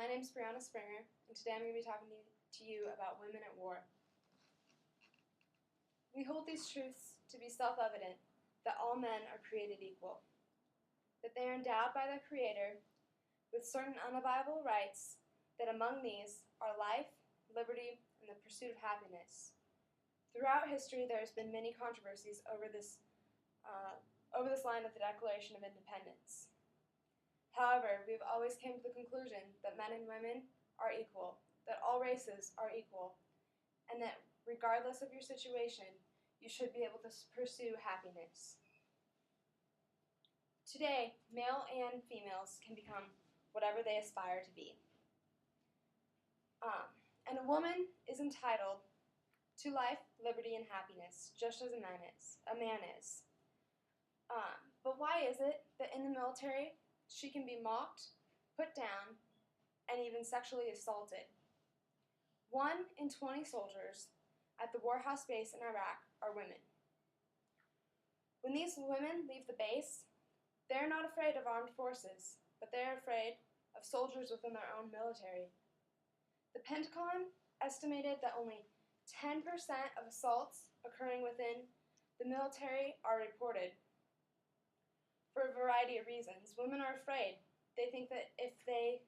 My name is Brianna Springer, and today I'm going to be talking to you about women at war. We hold these truths to be self-evident, that all men are created equal, that they are endowed by their Creator with certain unalienable rights, that among these are life, liberty, and the pursuit of happiness. Throughout history, there has been many controversies over this line of the Declaration of Independence. However, we have always come to the conclusion that men and women are equal, that all races are equal, and that regardless of your situation, you should be able to pursue happiness. Today, male and females can become whatever they aspire to be. And a woman is entitled to life, liberty, and happiness, just as a man is. But why is it that in the military, she can be mocked, put down, and even sexually assaulted? 1 in 20 soldiers at the Warhouse base in Iraq are women. When these women leave the base, they're not afraid of armed forces, but they're afraid of soldiers within their own military. The Pentagon estimated that only 10% of assaults occurring within the military are reported. For a variety of reasons. Women are afraid. They think that if they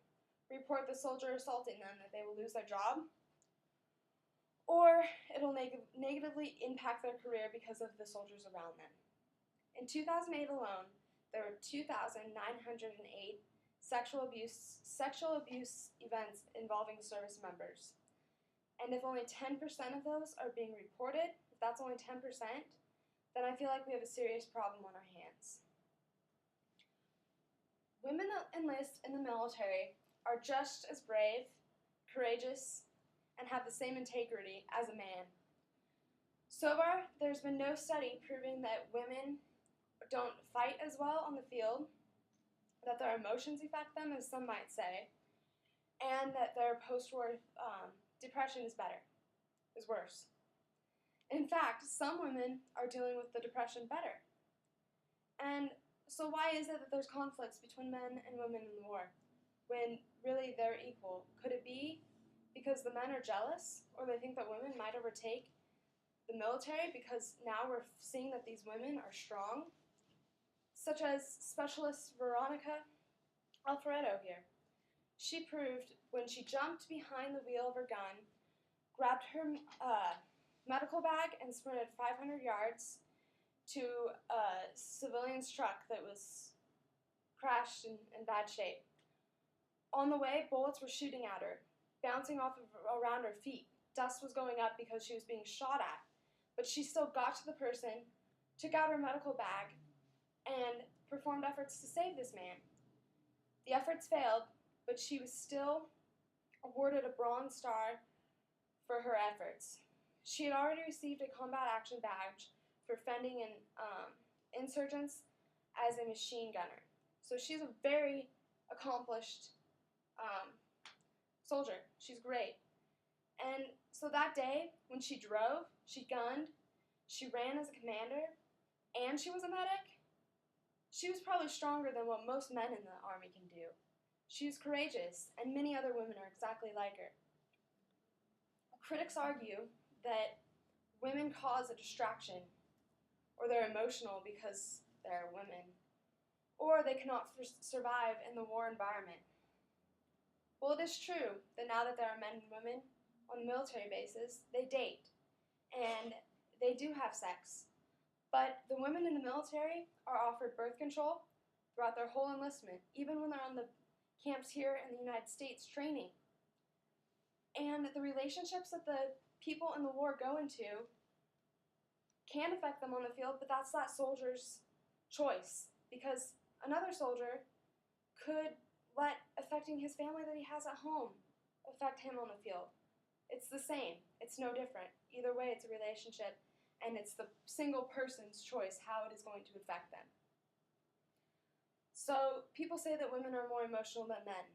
report the soldier assaulting them, that they will lose their job, or it'll negatively impact their career because of the soldiers around them. In 2008 alone, there were 2,908 sexual abuse events involving service members. And if only 10% of those are being reported, if that's only 10%, then I feel like we have a serious problem on our hands. Women that enlist in the military are just as brave, courageous, and have the same integrity as a man. So far, there's been no study proving that women don't fight as well on the field, that their emotions affect them, as some might say, and that their post-war depression is worse. In fact, some women are dealing with the depression better. And so why is it that there's conflicts between men and women in the war, when really they're equal? Could it be because the men are jealous, or they think that women might overtake the military because now we're seeing that these women are strong? Such as Specialist Veronica Alfredo here. She proved when she jumped behind the wheel of her gun, grabbed her medical bag, and sprinted 500 yards to a civilian's truck that was crashed in bad shape. On the way, bullets were shooting at her, bouncing around her feet. Dust was going up because she was being shot at. But she still got to the person, took out her medical bag, and performed efforts to save this man. The efforts failed, but she was still awarded a Bronze Star for her efforts. She had already received a Combat Action Badge for fending in insurgents as a machine gunner. So she's a very accomplished soldier. She's great. And so that day, when she drove, she gunned, she ran as a commander, and she was a medic, she was probably stronger than what most men in the Army can do. She was courageous, and many other women are exactly like her. Critics argue that women cause a distraction, or they're emotional because they're women, or they cannot survive in the war environment. Well, it is true that now that there are men and women on the military bases, they date, and they do have sex. But the women in the military are offered birth control throughout their whole enlistment, even when they're on the camps here in the United States training. And the relationships that the people in the war go into can affect them on the field, but that's that soldier's choice, because another soldier could let affecting his family that he has at home affect him on the field. It's the same. It's no different. Either way, it's a relationship, and it's the single person's choice how it is going to affect them. So people say that women are more emotional than men.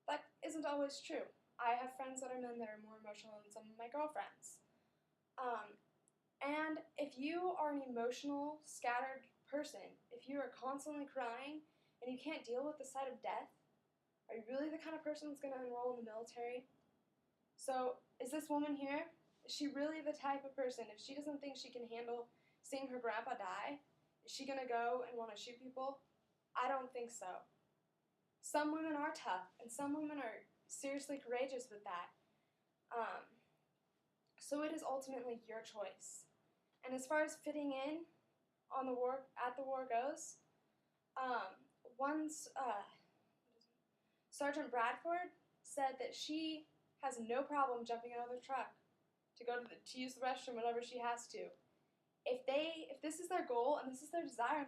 That isn't always true. I have friends that are men that are more emotional than some of my girlfriends. And if you are an emotional, scattered person, if you are constantly crying and you can't deal with the sight of death, are you really the kind of person that's going to enroll in the military? So, is this woman here, is she really the type of person, if she doesn't think she can handle seeing her grandpa die, is she going to go and want to shoot people? I don't think so. Some women are tough, and some women are seriously courageous with that. So it is ultimately your choice. And as far as fitting in on the war goes, once Sergeant Bradford said that she has no problem jumping out of the truck to use the restroom whenever she has to. If this is their goal and this is their desire,